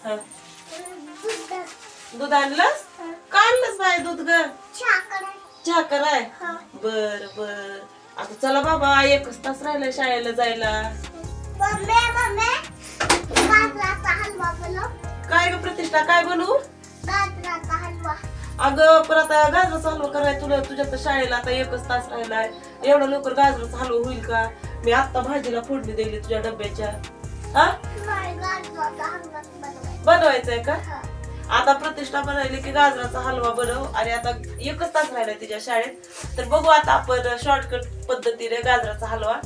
हा. दूध आणलंस? का आणलंस बाय दूध ग? चहा कराय. बर बर. आता चला बाबा, एकच तास राहिला शाळेला जायला. काय ग प्रतिष्ठा, काय बनवू? अगं पण आता गाजराचा हलवा कराय तुला, तुझ्या तर शाळेला आता एकच तास राहिलाय. एवढा लवकर गाजराचा हलवा होईल का? मी आता भाजीला फोडणी दिली तुझ्या डब्याच्या. हा, बनवायचंय का? आता प्रतिष्ठा बनायली की गाजराचा हलवा बनव. आणि आता एकच तास राहिलाय तिच्या शाळेत, तर बघू आता आपण शॉर्टकट पद्धतीने गाजराचा हलवा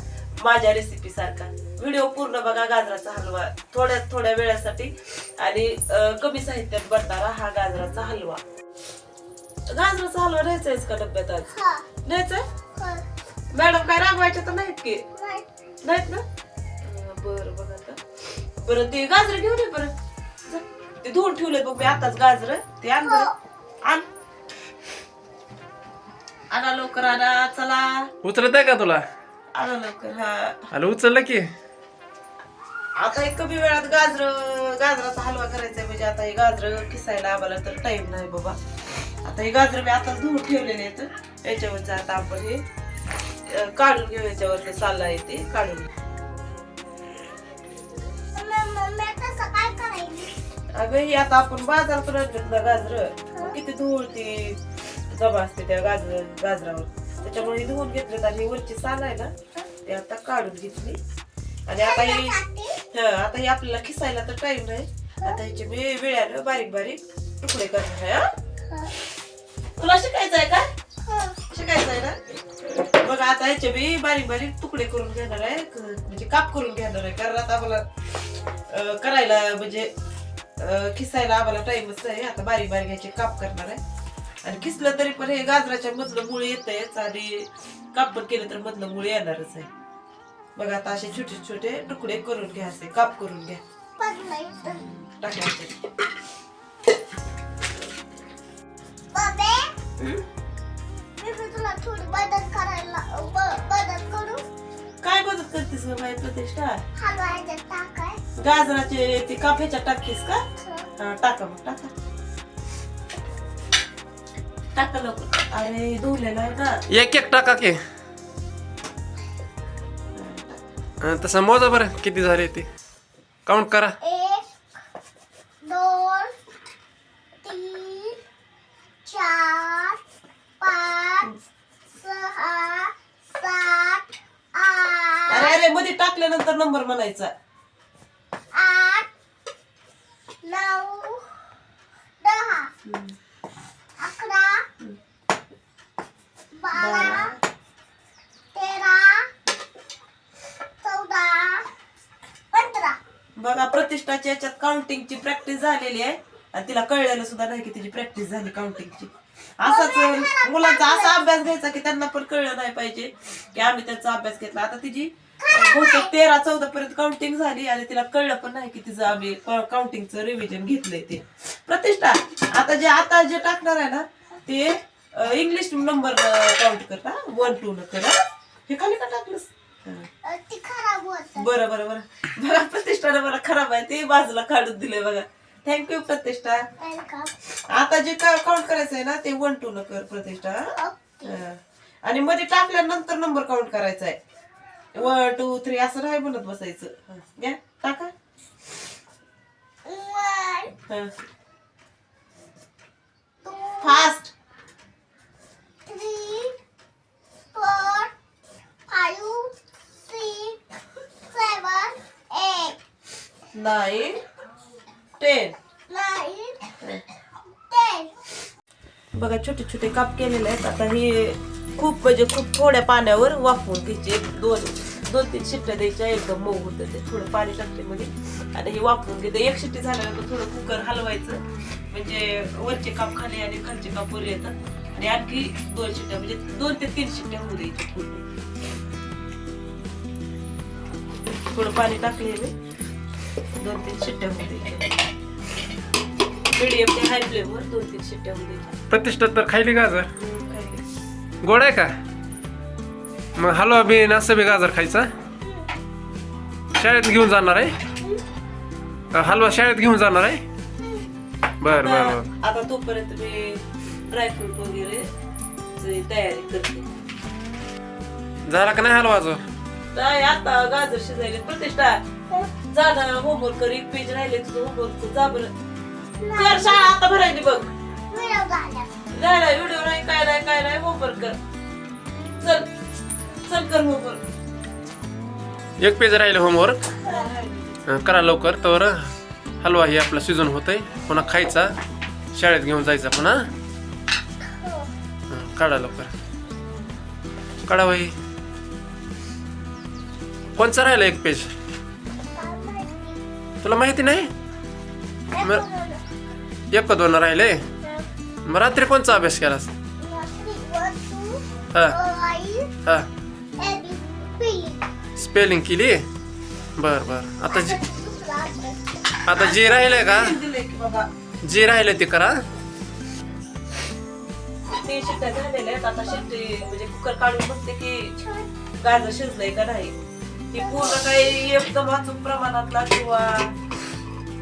माझ्या रेसिपी सारखा. व्हिडिओ पूर्ण बघा. गाजराचा हलवा थोड्या वेळासाठी आणि कमी साहित्यात बनणारा हा गाजराचा हलवा. गाजराचा हलवा न्यायचायच का डब्यात आज? न्यायचंय? मॅडम काय रागवायच्या तर नाहीत की? नाहीत ना? बरं बघा आता. बरं ते गाजर घेऊन ये बरं. ते धुवून ठेवले बघ मी आताच गाजर. ते आण बरं. आणा लवकर, आणा. चला उचलत आहे का तुला? आणा लवकर. हा आलं उचललं की. आता एक कमी वेळात गाजराचा हलवा करायचा म्हणजे आता हे गाजर किसायला आम्हाला तर टाइम नाही बाबा. आता हे गाजर मी आता धुवून ठेवलेले आहेत. याच्यावरच आता आपण हे काढून घेऊ. याच्यावर साला येते काढून. अगं ही आता आपण बाजारातून आणलं ना गाजर, किती धूळ ती जमा असते त्या गाजरावर. त्याच्यामुळे ही धुवून घेतले आणि वरची साल आहे ना ती आता काढून घेतली. आणि आता ही आपल्याला खिसायला तर टाइम नाही. आता ह्याचे मी वेळानं बारीक बारीक तुकडे करणार आहे. तुला शिकायचं आहे का? शिकायचं आहे ना? बघा आता ह्याचे मी बारीक बारीक तुकडे करून घेणार आहे, म्हणजे काप करून घेणार आहे. कारण आता आम्हाला करायला म्हणजे खिसायला आम्हाला टाइमच आहे. आता बारीक बारीक ह्याचे काप करणार आहे. आणि खिसलं तरी पण हे गाजराच्या मधलं मूळ येतच आणि काप पण केलं तर मधलं मूळ येणारच आहे. बघा आता असे छोटे छोटे तुकडे करून घ्या, असे काप करून घ्या. टाकायचे. काय मदत करतेस ग बाई प्रतिष्ठा? गाजराचे ते काप ह्याच्यात टाकतेस का? टाका मग टाका. टाका लवकर. अरे धुवलेला आहे ना. एक एक टाका की. तसं मोजा बरं किती झाले ते काउंट करा. 1 2 3 4 5 6 7 8. अरे मध्ये टाकल्यानंतर नंबर म्हणायचा. 8 9 10 11 12 13 14 15. बघा प्रतिष्ठाच्या याच्यात काउंटिंगची प्रॅक्टिस झालेली आहे आणि तिला कळलेलं सुद्धा नाही की तिची प्रॅक्टिस झाली काउंटिंगची. असाच मुलांचा असा अभ्यास घ्यायचा की त्यांना पण कळलं नाही पाहिजे की आम्ही त्यांचा अभ्यास घेतला. आता तिची बहुतेक 13-14 पर्यंत काउंटिंग झाली आणि तिला कळलं पण नाही की तिचं आम्ही काउंटिंगचं रिव्हिजन घेतलंय ते. प्रतिष्ठा आता जे टाकणार आहे ना ते इंग्लिश नंबर काउंट कर. 1 2 न कर. हे खाली का टाकलंस? बरं बरं बरं. बघा प्रतिष्ठाने मला खराब आहे ते बाजूला काढून दिले बघा. थँक्यू प्रतिष्ठा. आता जे काउंट करायचं आहे ना ते 1 2 न कर प्रतिष्ठा. आणि मध्ये टाकल्यानंतर नंबर काउंट करायचा आहे. 1 2 3 असं नाही म्हणत बसायचं. घ्या टाका. 1 फास्ट. 3 4 5 6 7 8 9 10. 9 10. बघा छोटे छोटे काप केलेले आहेत. आता हे खूप म्हणजे खूप थोड्या पाण्यावर वाफवून घ्यायचे. 2-3 शिट्ट्या द्यायच्या. एकदम मऊ होतं ते. थोडं पाणी टाकते मध्ये आणि हे वाफवून घेते. 1 शिट्टी झाल्यानंतर थोडं कुकर हलवायचं म्हणजे वरचे काप खाली आणि खालचे काप वर येतात. आणि आणखी 2 शिट्ट्या म्हणजे 2 ते 3 शिट्ट्या होऊ द्यायच्या पूर्ण. थोडं पाणी टाकले 2-3 शिट्ट्या होऊ द्यायच्या. मीडियम ते हाय फ्लेमवर 2-3 शिट्ट्या होऊ द्यायच्या. प्रतिष्ठा तर खायली गाजर गोड आहे का? मग हलवा बी असं बी गाजर खायचा. शाळेत घेऊन जाणार आहे. हलवा शाळेत घेऊन जाणार आहे? बर बर बर. आता तोपर्यंत मी ड्रायफ्रूट वगैरे तयारी करते. झाला का नाही हलवा अजून? नाही, आता गाजर शिजायले. प्रतिष्ठा जा ना, होमवर्क कर. एक पेज राहिले तुझं होमवर्क. जा बरं, कर. शाळा आता भरायली बघ. नाही व्हिडिओ नाही, काय नाही, होमवर्क कर. चल चल, कर होमवर्क. एक पेज राहिले होमवर्क. करा लवकर, तर हलवा हे आपला शिजून होतंय. पुन्हा खायचा, शाळेत घेऊन जायचा पुन्हा. काढा लवकर, काढा बाई. कोणचा राहिला एक पेज? तुला माहिती नाही? एक का दोन राहिले? मग रात्री कोणचा अभ्यास केलास? हा हा, स्पेलिंग केली. बर बर. आता जे राहिलंय का, दिले की बाबा जे राहिलंय ते करा. ते शिट्ट्या झालेल्या आहेत. आता शिट्टी म्हणजे कुकर काढून बघते की गाजर शिजलंय का नाही. ही पूर्ण काही एकदम अचूक प्रमाणातला किंवा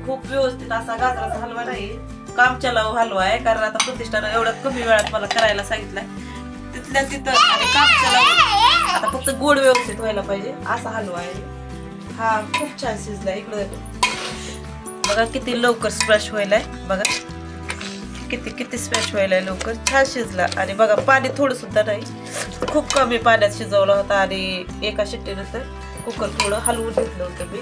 खूप व्यवस्थित असा गाजराचा हलवा नाही. काम चलाव हलवा आहे, कारण आता प्रतिष्ठानं एवढ्या कमी वेळात मला करायला सांगितलंय. तिथल्या तिथं आणि काम चलाव. आता फक्त गोड व्यवस्थित व्हायला पाहिजे असा हलवा आहे हा. खूप छान शिजलाय. इकडे बघा किती लवकर स्मॅश व्हायलाय. बघा किती स्मॅश व्हायलाय लवकर. छान शिजला. आणि बघा पाणी थोडं सुद्धा नाही, खूप कमी पाण्यात शिजवला होता. आणि एका शिट्टीनंतर कुकर थोडं हलवून घेतलं होतं मी,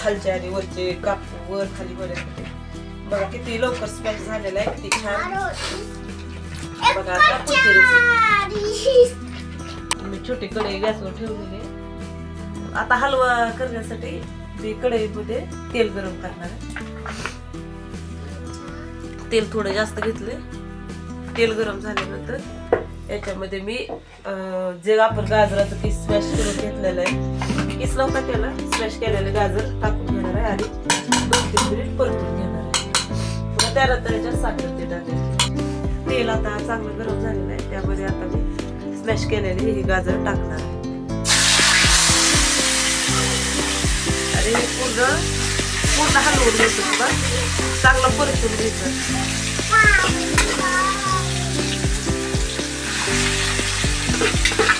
खालचे आणि वरचे काप वर खाली होण्यासाठी. बघा किती लवकर स्मॅश झालेला आहे, किती छान. बघा आता पुढची रेसिपी मी छोटी कढई गॅसवर ठेवलेली. आता हलवा करण्यासाठी मी कढईमध्ये तेल गरम करणार आहे. तेल थोडं जास्त घेतले. तेल गरम झाल्यानंतर याच्यामध्ये मी जे आपण गाजराचं किस स्मॅश करून घेतलेलं आहे, किस नव्हता केला, स्मॅश केलेलं गाजर टाकून घेणार आहे आणि 2-3 मिनिट परतून घेणार आहे. पुन्हा त्यानंतर याच्यात साखर ते टाकायची. तेल आता चांगलं गरम झालेलं आहे, त्यामध्ये आता मी स्मॅश केलेले हे गाजर टाकणार आहे. आणि हे पूर्ण हलवून घ्यायचं. बघा चांगलं परतून घ्यायचं.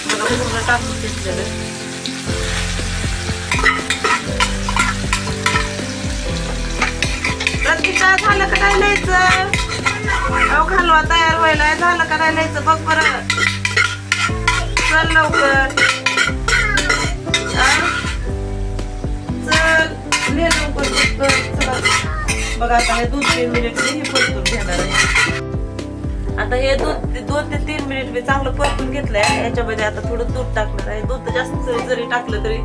मला पूर्ण टाकून घेतलेलं. प्रतिष्ठा झालं का नाही लिहायचं? हलवा तयार व्हायला झालं का नाही लिहायचं बघ बरं. चल लवकर, चल लिह लवकर. चला बघा आता हे 2-3 मिनिट मी परतून घेणार आहे. आता हे 2 ते 3 मिनिट मी चांगलं परतून घेतलंय. याच्यामध्ये आता थोडं दूध टाकणार आहे. दूध जास्त जरी टाकलं तरी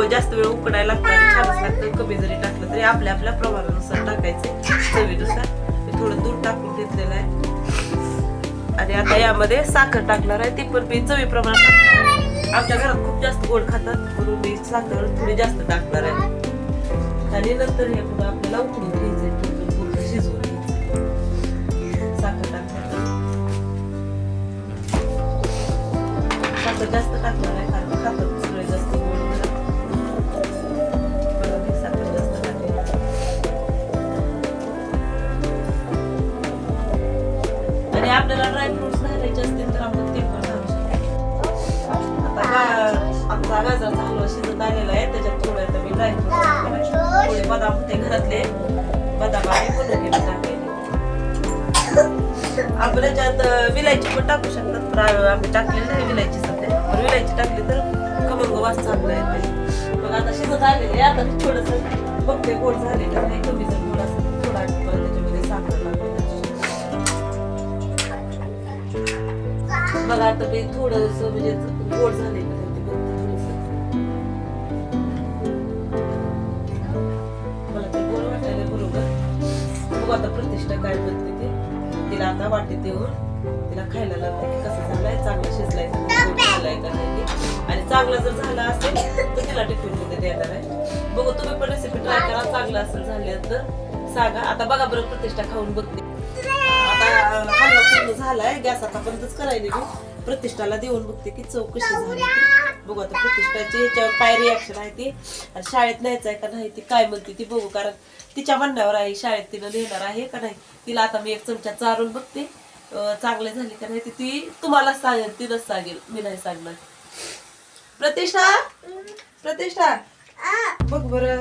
जास्त वेळ उकडायला लागतं आणि छानच लागतं. कमी जरी टाकलं तरी आपल्या प्रमाणानुसार टाकायचं, चवीनुसार. मी थोडं दूध टाकून घेतलेलं आहे. आणि आता यामध्ये साखर टाकणार आहे. ती पण मी चवीप्रमाणे टाकणार आहे. आमच्या घरात खूप जास्त गोड खातात म्हणून मी साखर थोडी जास्त टाकणार आहे. आणि नंतर हे पुन्हा आपल्याला उकडून घ्यायचंय, पूर्ण शिजवून घ्यायचं. साखर टाकणार, साखर जास्त टाकणार आहे कारण खातात सगळे जास्त गोड. साखर जास्त टाकली. आणि आपल्याला ड्रायफ्रुट्स घालायचे असतील तर आपण ते पण घालू शकतो. आता आमचा गाजराचा हलवा शिजत आलेला आहे, त्याच्यात थोडं मी ड्रायफ्रुट्स थोडे बदाम होते घरातले, बदाम आणि फुलके टाकलेले. आपण याच्यात विलायची पण टाकू शकतात, पण आम्ही टाकलेली नाही विलायची सध्या. पण विलायची टाकली तर खमंग वास चांगला येते. मग आता शिजत आलेले, आता थोडस बघते गोड झालेलं नाही, कमी जर गोड असेल थोडा त्याच्यामध्ये साखर टाकायची. बघा आता मी थोडस म्हणजे गोड झालेलं आता प्रतिष्ठा काय म्हणते ते. तिला आता वाटीत देऊन तिला खायला लागते की कसं झालंय, चांगलं शिजलाय का नाही. आणि चांगला जर झाला असेल तर तिला टिफिन मध्ये देणार आहे. बघू तुम्ही पण रेसिपी ट्राय करा, चांगलं असेल झाले तर सांगा. आता बघा बरं प्रतिष्ठा खाऊन बघते. आता हलवा पूर्ण झालाय, गॅस आता बंदच करायला मी प्रतिष्ठाला देऊन बघते की चव कशी झाली. बघू आता प्रतिष्ठाची ह्याच्यावर काय रिॲक्शन आहे ती आणि शाळेत न्यायचं आहे का नाही ती काय म्हणते ती बघू कारण तिच्या म्हणण्यावर आहे शाळेत तिनं नेणार आहे का नाही तिला आता मी एक चमचा चारून बघते चांगले झाले का नाही ती तुम्हाला सांगेल तिनंच सांगेल मी नाही सांगणार प्रतिष्ठा प्रतिष्ठा बघ बरं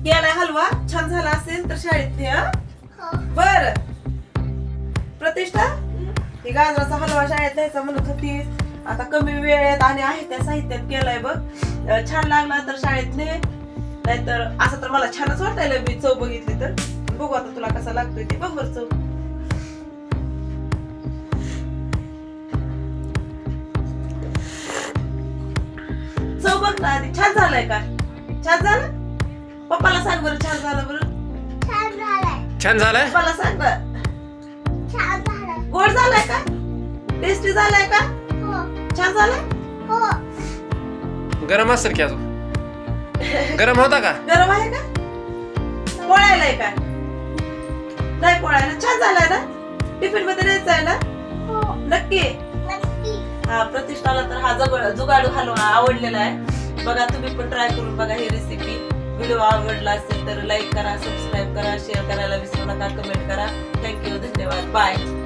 केलाय हलवा छान झाला असेल तर शाळेत ने बर प्रतिष्ठा हे गाजराचा हलवा शाळेत न्यायचा म्हणत होती आता कमी वेळेत आणि आहे त्या साहित्यात केलाय बघ छान लागला तर शाळेत ने नाहीतर असं तर मला छानच वाटायला मी चव बघितली तर बघू आता तुला कसा लागतोय ते बघ बर चव चव बघ ना आधी छान झालाय का छान झालं पप्पाला सांग बरं छान झालं बरं छान झालाय छान झालंय पप्पाला सांग ना छान झालाय गोड झालाय का टेस्टी झालाय का हो छान झालाय हो गरम असेल की अजून गरम होता का गरम आहे का पोळायलाय का नाही पोळायला छान झालाय ना टिफिन मध्ये न्यायचं आहे ना हो नक्की नक्की हा प्रतिष्ठाला तर हा जुगाडू हलवा आवडलेला आहे बघा तुम्ही पण ट्राय करून बघा ही रेसिपी व्हिडिओ आवडला असेल तर लाईक करा सबस्क्राईब करा शेअर करायला विसरू नका कमेंट करा थँक्यू धन्यवाद बाय